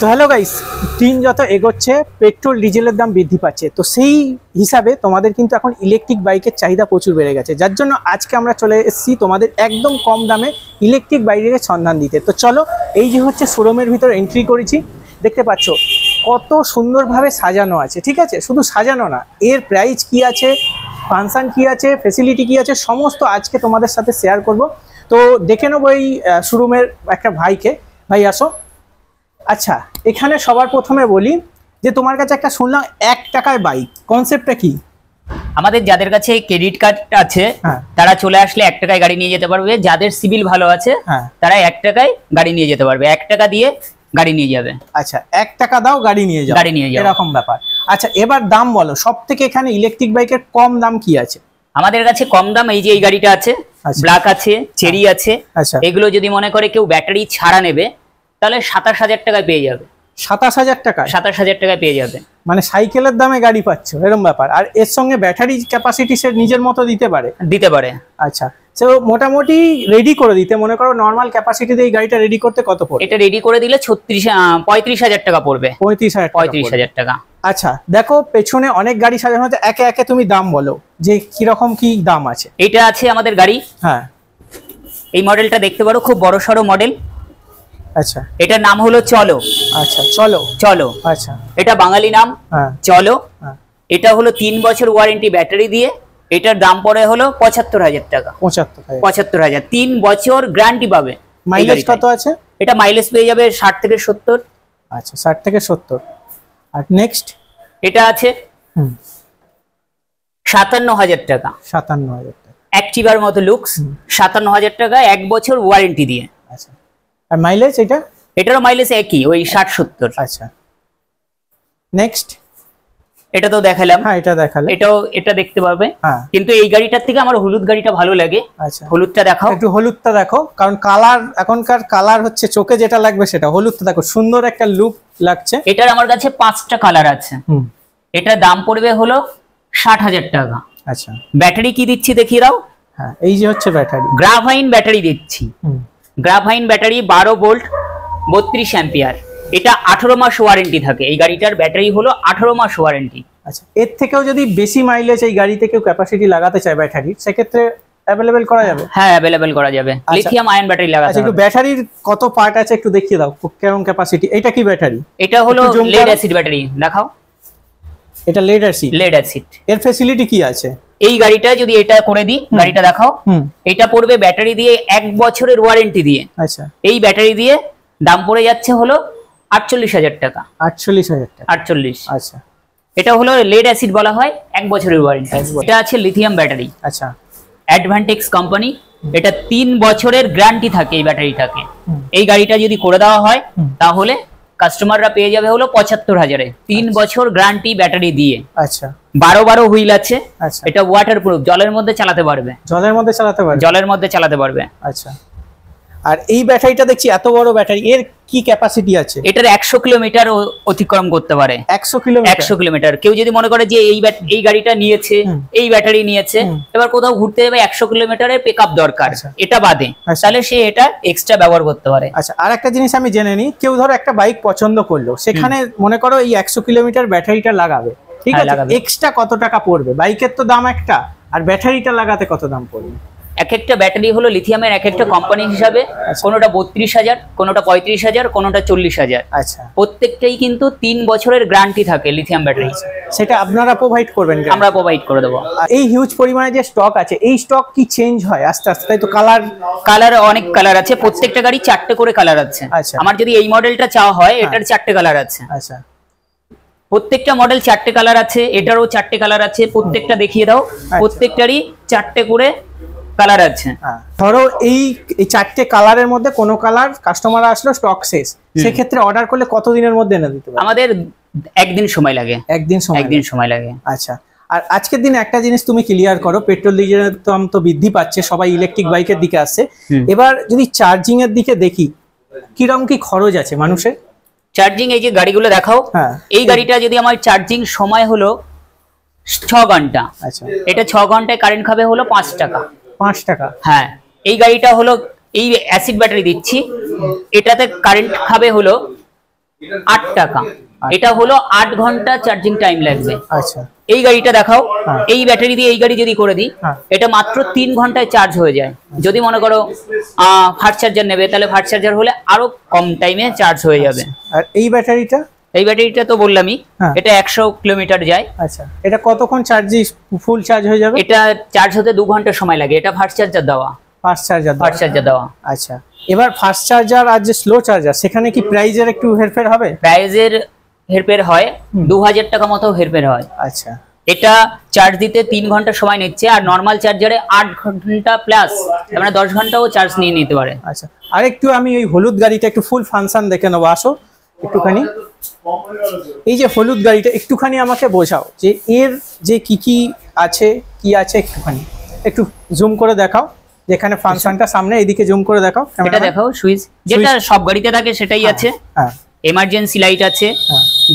তো hello guys, দিন যত এগোচ্ছে পেট্রোল ডিজেলের দাম বৃদ্ধি পাচ্ছে। তো সেই হিসাবে তোমাদের কিন্তু এখন ইলেকট্রিক বাইকের চাহিদা প্রচুর বেড়ে গেছে, যার জন্য আজকে আমরা চলে এসেছি তোমাদের একদম কম দামে ইলেকট্রিক বাইকের সন্ধান দিতে। তো চলো, এই যে হচ্ছে শোরুমের ভিতর এন্ট্রি করেছি, দেখতে পাচ্ছ কত সুন্দরভাবে সাজানো আছে। ঠিক আছে, শুধু সাজানো না, এর প্রাইস কি আছে, ফাংশন কি আছে, ফেসিলিটি কি আছে, সমস্ত আজকে তোমাদের সাথে শেয়ার করব। তো দেখে নেবো এই শোরুমের একটা ভাইকে। ভাই আসো। আচ্ছা, এখানে সবার প্রথমে বলি যে তোমার কাছে একটা শুনলাম 1 টাকায় বাইক, কনসেপ্টটা কি? আমাদের যাদের কাছে ক্রেডিট কার্ড আছে তারা চলে আসলে 1 টাকায় গাড়ি নিয়ে যেতে পারবে। যাদের সিভিল ভালো আছে তারা 1 টাকায় গাড়ি নিয়ে যেতে পারবে, 1 টাকা দিয়ে গাড়ি নিয়ে যাবে। আচ্ছা, 1 টাকা দাও গাড়ি নিয়ে যাও, এরকম ব্যাপার। আচ্ছা, এবার দাম বলো, সব থেকে এখানে ইলেকট্রিক বাইকের কম দাম কি আছে? আমাদের কাছে কম দাম এই যে এই গাড়িটা আছে, ব্ল্যাক আছে, চেরি আছে। এগুলো যদি মনে করে কেউ ব্যাটারি ছাড়া নেবে তাহলে 27,000 টাকায় পেয়ে যাবে। 27,000 টাকা? 27,000 টাকায় পেয়ে যাবে, মানে সাইকেলের দামে গাড়ি পাচ্ছ, এরকম ব্যাপার। আর এর সঙ্গে ব্যাটারি ক্যাপাসিটি সে নিজের মতো দিতে পারে? আচ্ছা, সে মোটামুটি রেডি করে দিতে, মনে করো নর্মাল ক্যাপাসিটি দিয়ে এই গাড়িটা রেডি করতে কত পড়বে? এটা রেডি করে দিলে 35,000 টাকা পড়বে। 35,000 টাকা। আচ্ছা দেখো, পেছনে অনেক গাড়ি সাজানো আছে, একে একে তুমি দাম বলো যে কিরকম কি দাম আছে। এটা আছে আমাদের গাড়ি, হ্যাঁ এই মডেলটা দেখতে পারো, খুব বড় সড়ো মডেল। আচ্ছা, এটার নাম হলো চলো। আচ্ছা, চলো চলো। আচ্ছা, এটা বাঙালি নাম, চলো। এটা হলো 3 বছর ওয়ারেন্টি ব্যাটারি দিয়ে। এটার দাম পড়ে হলো 75,000 টাকা। 75,000, 3 বছর গ্যারান্টি পাবে। মাইলেজ কত আছে? এটা মাইলেজ পেয়ে যাবে 60 থেকে 70। আচ্ছা, 60 থেকে 70। আর নেক্সট এটা আছে 57,000 টাকা। 57,000 টাকা, অ্যাক্টিভার মতো লুকস। 57,000 টাকা, 1 বছর ওয়ারেন্টি দিয়ে। আচ্ছা, আর মাইলেজ? এটারও মাইলেজ একই, ওই 60-70। আচ্ছা, নেক্সট এটা তো দেখালাম। হ্যাঁ, এটা দেখালে। এটা দেখতে পারবে, কিন্তু এই গাড়িটার থেকে আমার হলুদ গাড়িটা ভালো লাগে। আচ্ছা, হলুদটা দেখাও একটু। হলুদটা দেখো, কারণ কালার, এখনকার কালার হচ্ছে চোখে যেটা লাগবে সেটা। হলুদটা দেখো, সুন্দর একটা লুক লাগছে। এটার আমার কাছে 5টা কালার আছে। এটা দাম পড়বে হলো 60,000 টাকা। আচ্ছা, ব্যাটারি কি দিচ্ছি দেখিয়ে দাও। হ্যাঁ, এই যে হচ্ছে ব্যাটারি, গ্রাফাইন ব্যাটারি দিচ্ছি। Graphene battery 12 volt 32 ampere. এটা 18 মাস ওয়ারেন্টি থাকে। এই গাড়িটার ব্যাটারি হলো 18 মাস ওয়ারেন্টি। আচ্ছা, এর থেকেও যদি বেশি মাইলেজ এই গাড়িতে কেউ ক্যাপাসিটি লাগাতে চায় ব্যাটারি, সেক্ষেত্রে অ্যাভেলেবেল করা যাবে? হ্যাঁ, অ্যাভেলেবেল করা যাবে। লিথিয়াম আয়ন ব্যাটারি লাগাতে হবে। একটু ব্যাটারির কত পার্ট আছে একটু দেখিয়ে দাও, কেমন ক্যাপাসিটি। এটা কি ব্যাটারি? এটা হলো লেড অ্যাসিড ব্যাটারি। দেখাও, এটা লেড অ্যাসিড। Lead acid. এর ফ্যাসিলিটি কি আছে? এই গাড়িটা যদি এটা করে দিই, গাড়িটা দেখাও। এটা পড়বে ব্যাটারি দিয়ে 1 বছরের ওয়ারেন্টি দিয়ে। আচ্ছা, এই ব্যাটারি দিয়ে দাম পড়ে যাচ্ছে হলো 48,000 টাকা। 48,000 টাকা। 48। আচ্ছা, এটা হলো লেড অ্যাসিড বলা হয়, 1 বছরের ওয়ারেন্টি। এটা আছে লিথিয়াম ব্যাটারি। আচ্ছা, অ্যাডভান্টেক্স কোম্পানি। এটা 3 বছরের গ্যারান্টি থাকে এই ব্যাটারিটাকে। এই গাড়িটা যদি করে দেওয়া হয় তাহলে কাস্টমাররা পেয়ে যাবে হলো 75,000-এ, 3 বছর গ্যারান্টি ব্যাটারি দিয়ে। আচ্ছা, 12 হুইল আছে। এটা ওয়াটারপ্রুফ, জলের মধ্যে চালাতে পারবে। জলের মধ্যে চালাতে পারবে। আচ্ছা, আর এই ব্যাটারিটা দেখছি এত বড় ব্যাটারি, এর কি ক্যাপাসিটি আছে? এটার 100 কিলোমিটার অতিক্রম করতে পারে। 100 কিলোমিটার। কেউ যদি মনে করে যে এই গাড়িটা নিয়েছে, এই ব্যাটারি নিয়েছে, এবার কোথাও ঘুরতে যাবে, 100 কিলোমিটারের পিকআপ দরকার, এটা বাদে, তাহলে সে এটা এক্সট্রা ব্যবহার করতে পারে। আচ্ছা, আর একটা জিনিস আমি জেনে নিই, কেউ ধরো একটা বাইক পছন্দ করলো, সেখানে মনে করো এই 100 কিলোমিটার ব্যাটারিটা লাগাবে, ঠিক আছে, এক্সট্রা কত টাকা পড়বে? বাইকের তো দাম একটা, আর ব্যাটারিটা লাগাতে কত দাম পড়বে? এক একটা ব্যাটারি হলো লিথিয়ামের এক একটা কোম্পানি হিসাবে, কোনোটা 32,000, কোনোটা 35,000, কোনোটা 40,000। আচ্ছা, প্রত্যেকটাই কিন্তু 3 বছরের গ্যারান্টি থাকে লিথিয়াম ব্যাটারি। সেটা আপনারা প্রোভাইড করবেন? আমরা প্রোভাইড করে দেবো। এই হিউজ পরিমাণে যে স্টক আছে, এই স্টক কি চেঞ্জ হয় আস্তে আস্তে? তাই তো। কালার অনেক কালার আছে, প্রত্যেকটা গাড়ি 4টে করে কালার আছে। আমার যদি এই মডেলটা চাওয়া হয়, এটার 4টে কালার আছে। আচ্ছা, প্রত্যেকটা মডেল 4টে কালার আছে, এটারও 4টে কালার আছে। প্রত্যেকটা দেখিয়ে দাও, প্রত্যেকটারই 4টে করে কালার আছে। ধরো এই 4টে কালারের মধ্যে কোনো কালার কাস্টমার আসলো, স্টক শেষ, সেক্ষেত্রে অর্ডার করলে কতদিনের মধ্যে এনে দিতে পারবে? আমাদের 1 দিন সময় লাগে। 1 দিন সময় লাগে। আচ্ছা, আর আজকের দিনে একটা জিনিস তুমি ক্লিয়ার করো, পেট্রোল ডিজেলের দাম তো বৃদ্ধি পাচ্ছে, সবাই ইলেকট্রিক বাইকের দিকে আসছে। এবার যদি চার্জিং এর দিকে দেখি, কিরকম কি খরচ আছে মানুষের? চার্জিং এই যে গাড়িগুলো দেখাও, এই গাড়িটা যদি আমার চার্জিং সময় হলো 6 ঘন্টা। আচ্ছা, এটা 6 ঘন্টায় কারেন্ট খাবে হলো 5 টাকা। 5 টাকা? হ্যাঁ, এই গাড়িটা হলো এই অ্যাসিড ব্যাটারি দিচ্ছি, এটাতে কারেন্ট খাবে হলো 8 টাকা। এটা হলো 8 ঘন্টা চার্জিং টাইম লাগবে। আচ্ছা, এই গাড়িটা দেখাও, এই ব্যাটারি দিয়ে এই গাড়ি যদি করে দিই, এটা মাত্র 3 ঘন্টায় চার্জ হয়ে যায়। যদি মনে করো ফাস্ট চার্জার নেবে, তাহলে ফাস্ট চার্জার হলে আরো কম টাইমে চার্জ হয়ে যাবে। আর এই ব্যাটারিটা তো বললামই, এটা 100 কিলোমিটার যায়। আচ্ছা, এটা কতক্ষণ ফুল চার্জ হয়ে যাবে? এটা চার্জ হতে 2 ঘন্টা সময় লাগে। এটা ফাস্ট চার্জার দেওয়া। আচ্ছা, এবার ফাস্ট চার্জার আর যে স্লো চার্জার, সেখানে কি প্রাইজের একটু হেরফের হবে? প্রাইজের হেরফের হয়, 2000 টাকা মতো হেরফের হয়। আচ্ছা, এটা চার্জ দিতে 3 ঘন্টা সময় নিচ্ছে, আর নরমাল চার্জারে 8 ঘন্টা প্লাস, মানে 10 ঘন্টাও চার্জ নিয়ে নিতে পারে। আচ্ছা, আর একটু আমি ওই হলুদ গাড়িটা একটু ফুল ফাংশন দেখে নেবো, আসো একটুখানি। এই যে হলুদ গাড়িটা একটুখানি আমাকে বোঝাও যে এর যে কি আছে একটুখানি একটু জুম করে দেখাও, যেখানে ফাংশনটা সামনে, এইদিকে জুম করে দেখাও। এটা দেখাও সুইচ, যেটা সব গাড়িতে থাকে সেটাই আছে। হ্যাঁ, এমার্জেন্সি লাইট আছে,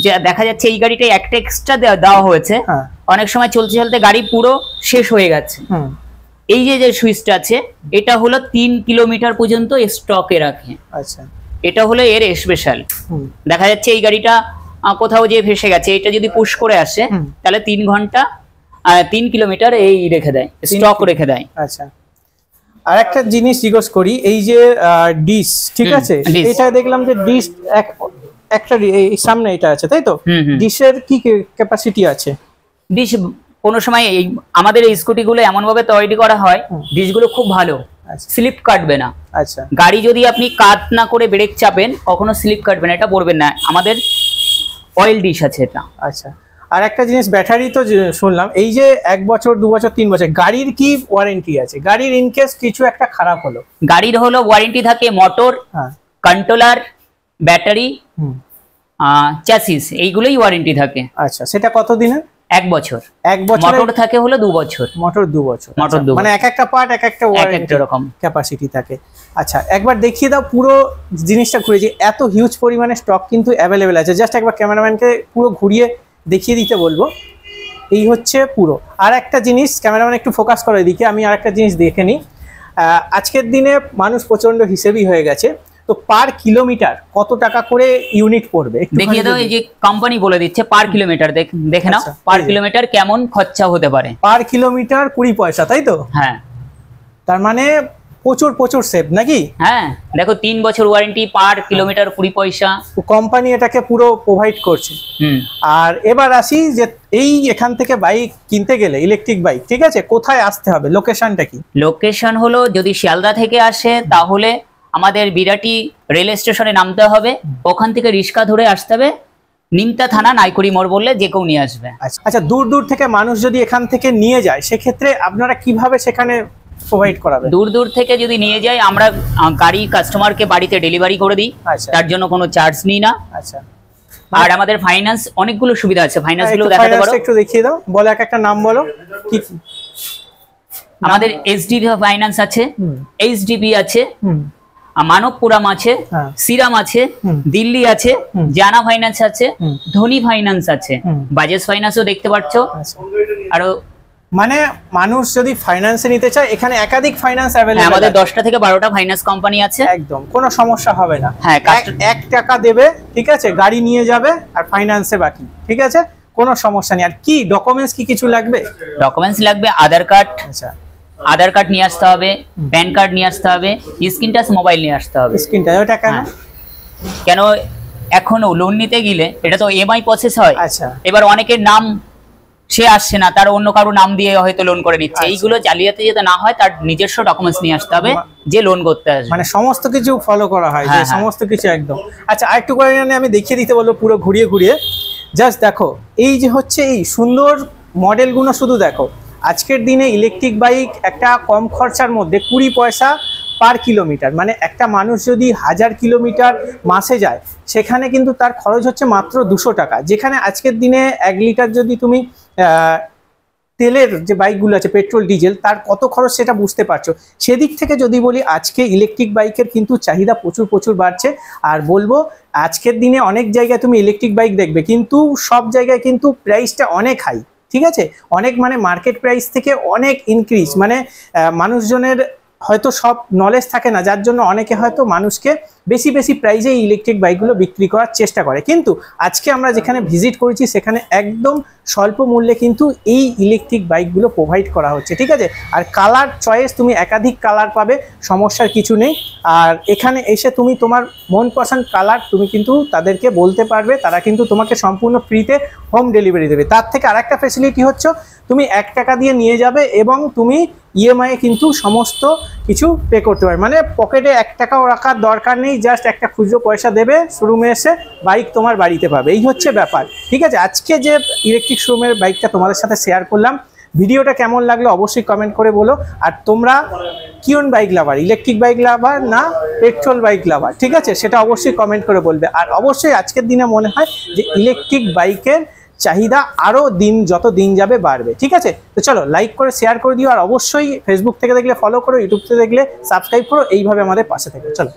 যে দেখা যাচ্ছে এই গাড়িটাই একটা এক্সট্রা দেওয়া হয়েছে। অনেক সময় চলতে গাড়ি পুরো শেষ হয়ে গেছে, এই যে সুইচটা আছে, এটা হলো 3 কিলোমিটার পর্যন্ত স্টকে রাখে। আচ্ছা, এটা হলো এর স্পেশাল। দেখা যাচ্ছে এই গাড়িটা কোথাও যে ভেসে গেছে, এটা যদি পুশ করে আসে, তাহলে 3 ঘন্টা 3 কিলোমিটার এই রেখে দেয়, স্টক রেখে দেয়। আচ্ছা, আর একটা জিনিস জিজ্ঞেস করি, এই যে ডিশ, ঠিক আছে, এটা দেখলাম যে ডিশ একটা এই সামনে এটা আছে, তাই তো? ডিশের কি ক্যাপাসিটি আছে? ডিশ কোনো সময় আমাদের এই স্কুটিগুলো এমন ভাবে তৈরি করা হয়, ডিশগুলো খুব ভালো, স্লিপ কাটবে না। আচ্ছা, গাড়ি যদি আপনি কাট না করে ব্রেক চাপেন, কখনো স্লিপ কাটবে না, এটা পড়বেন না। আমাদের অয়েল ডিশ আছে এটা। আচ্ছা, আর একটা জিনিস, ব্যাটারি তো শুনলাম, এই যে 1 বছর 2 বছর 3 বছর, গাড়ির কি ওয়ারেন্টি আছে? গাড়ির ইনকেস কিছু একটা খারাপ হলো, গাড়ির হলো ওয়ারেন্টি থাকে মোটর, কন্ট্রোলার, ব্যাটারি, চ্যাসিস, এইগুলোই ওয়ারেন্টি থাকে। আচ্ছা, সেটা কত দিনের? 1 বছর। 1 বছর মোটর থাকে হলো 2 বছর। মোটর 2 বছর, মানে এক একটা পার্ট এক একটা ওয়ারেন্টি রকম ক্যাপাসিটি থাকে। আচ্ছা, একবার দেখিয়ে দাও পুরো জিনিসটা ঘুরে, যে এত হিউজ পরিমাণে স্টক কিন্তু অ্যাভেলেবেল আছে। জাস্ট একবার ক্যামেরাম্যানকে পুরো ঘুরিয়ে দেখিয়ে দিতে বলবো। এই হচ্ছে পুরো। আর একটা জিনিস, ক্যামেরাম্যান একটু ফোকাস করে এদিকে, আমি আর একটা জিনিস দেখে নিই। আজকের দিনে মানুষ প্রচন্ড হিসেবই হয়ে গেছে, তো পার কিলোমিটার কত টাকা করে ইউনিট পড়বে দেখিয়ে দাও। এই যে কোম্পানি বলে দিচ্ছে পার কিলোমিটার, দেখে নাও পার কিলোমিটার কেমন খরচা হতে পারে। পার কিলোমিটার 20 পয়সা, তাই তো? হ্যাঁ, তার মানে প্রচুর সেভ নাকি? হ্যাঁ, দেখো 3 বছর ওয়ারেন্টি, পার কিলোমিটার 20 পয়সা, কোম্পানি এটাকে পুরো প্রোভাইড করছে। আর এবার আসি যে এই এখান থেকে বাইক কিনতে গেলে, ইলেকট্রিক বাইক, ঠিক আছে, কোথায় আসতে হবে? লোকেশনটা কি? লোকেশন হলো, যদি শিয়ালদা থেকে আসে তাহলে আমাদের বিরাটি রেল স্টেশনে নামতে হবে, ওখান থেকে রিক্সা ধরে আসতে হবে, নিমতা থানা, নাইকুড়ি মোড় বললে যে কেউ নিয়ে আসবে। আচ্ছা, দূর থেকে মানুষ যদি এখান থেকে নিয়ে যায়, সেক্ষেত্রে আপনারা কিভাবে সেখানে প্রোভাইড করাবেন? দূর থেকে যদি নিয়ে যায়, আমরা গাড়ি কাস্টমারকে বাড়িতে ডেলিভারি করে দিই, তার জন্য কোনো চার্জ নিই না। আচ্ছা, আর আমাদের ফাইন্যান্স অনেকগুলো সুবিধা আছে, ফাইন্যান্স গুলো দেখাতে পারো। একটু দেখিয়ে দাও, বলো এক একটা নাম বলো। কি আমাদের এইচডিবি ফাইন্যান্স আছে, এইচডিবি আছে, মানবপুরাম আছে, সিরাম আছে, দিল্লি আছে, জানা ফাইন্যান্স আছে, ধনী ফাইন্যান্স আছে, বাজাজ ফাইন্যান্সও দেখতে পাচ্ছ। আরো মানে মানুষ যদি ফাইন্যান্সে নিতে চায়, এখানে একাধিক ফাইন্যান্স অ্যাভেলেবল। আমাদের 10টা থেকে 12টা ফাইন্যান্স কোম্পানি আছে, একদম কোনো সমস্যা হবে না। হ্যাঁ, 1 টাকা দেবে, ঠিক আছে, গাড়ি নিয়ে যাবে, আর ফাইন্যান্সে বাকি, ঠিক আছে, কোনো সমস্যা নেই। আর কি ডকুমেন্টস কি কিছু লাগবে? ডকুমেন্টস লাগবে আধার কার্ড। আচ্ছা, আধার কার্ড নিয়ে আসতে হবে, প্যান কার্ড নিয়ে আসতে হবে, স্ক্রিন টাচ মোবাইল নিয়ে আসতে হবে। স্ক্রিন টাচ ওটা কেন? এখনো লোন নিতে গেলে এটা তো ইএমআই প্রসেস হয়। আচ্ছা, এবার অনেকের নাম সে আসছে না, তার অন্য কারো নাম দিয়ে হয়তো লোন করে নিচ্ছে। এইগুলো জালিয়াতি যাতে না হয়, তার নিজস্ব ডকুমেন্টস নিয়ে আসতে হবে, যে লোন করতে আসবে। মানে সমস্ত কিছু ফলো করা হয়, যে সমস্ত কিছু একদম। আচ্ছা, আরেকটু করে আমি দেখিয়ে দিতে বলবো পুরো ঘুরিয়ে। জাস্ট দেখো, এই যে হচ্ছে এই সুন্দর মডেলগুলো, শুধু দেখো। আজকের দিনে ইলেকট্রিক বাইক একটা কম খরচার মধ্যে 20 পয়সা পার কিলোমিটার, মানে একটা মানুষ যদি 1000 কিলোমিটার মাসে যায়, সেখানে কিন্তু তার খরচ হচ্ছে মাত্র 200 টাকা। যেখানে আজকের দিনে 1 লিটার যদি তুমি তেলের যে বাইকগুলো আছে, পেট্রোল ডিজেল, তার কত খরচ সেটা বুঝতে পারছো। সেদিক থেকে যদি বলি, আজকে ইলেকট্রিক বাইকের কিন্তু চাহিদা প্রচুর বাড়ছে। আর বলবো, আজকের দিনে অনেক জায়গায় তুমি ইলেকট্রিক বাইক দেখবে, কিন্তু সব জায়গায় কিন্তু প্রাইসটা অনেক হাই, ঠিক আছে, অনেক, মানে মার্কেট প্রাইস থেকে অনেক ইনক্রিজ। মানে মানুষজনের হয়তো সব নলেজ থাকে না, যার জন্য অনেকে হয়তো মানুষকে বেশি বেশি প্রাইসে এই ইলেকট্রিক বাইকগুলো বিক্রি করার চেষ্টা করে। কিন্তু আজকে আমরা যেখানে ভিজিট করেছি সেখানে একদম স্বল্প মূল্যে কিন্তু এই ইলেকট্রিক বাইকগুলো প্রোভাইড করা হচ্ছে, ঠিক আছে। আর কালার চয়েস তুমি একাধিক কালার পাবে, সমস্যার কিছু নেই। আর এখানে এসে তুমি তোমার মন পছন্দ কালার তুমি কিন্তু তাদেরকে বলতে পারবে, তারা কিন্তু তোমাকে সম্পূর্ণ ফ্রিতে হোম ডেলিভারি দেবে। তার থেকে আরেকটা ফ্যাসিলিটি হচ্ছে তুমি 1 টাকা দিয়ে নিয়ে যাবে এবং তুমি ইএমআই কিন্তু সমস্ত কিছু পে করতে পারবে, মানে পকেটে 1 টাকাও রাখার দরকার নেই, জাস্ট একটা খুচরো পয়সা দেবে, শোরুমে এসে বাইক তোমার বাড়িতে পাবে। এই হচ্ছে ব্যাপার, ঠিক আছে। আজকে যে ইলেকট্রিক শোরুমের বাইকটা তোমাদের সাথে শেয়ার করলাম, ভিডিওটা কেমন লাগলো অবশ্যই কমেন্ট করে বলো। আর তোমরা কোন বাইক লাভার, ইলেকট্রিক বাইক লাভার না পেট্রোল বাইক লাভার, ঠিক আছে, সেটা অবশ্যই কমেন্ট করে বলবে। আর অবশ্যই আজকের দিনে মনে হয় যে ইলেকট্রিক বাইকের চাহিদা আরো যত দিন যাবে বাড়বে, ঠিক আছে। তো চলো লাইক করে শেয়ার করে দিও, আর অবশ্যই ফেসবুক থেকে দেখলে ফলো করো, ইউটিউব থেকে দেখলে সাবস্ক্রাইব করো, এইভাবে আমাদের পাশে থেকো। চলো।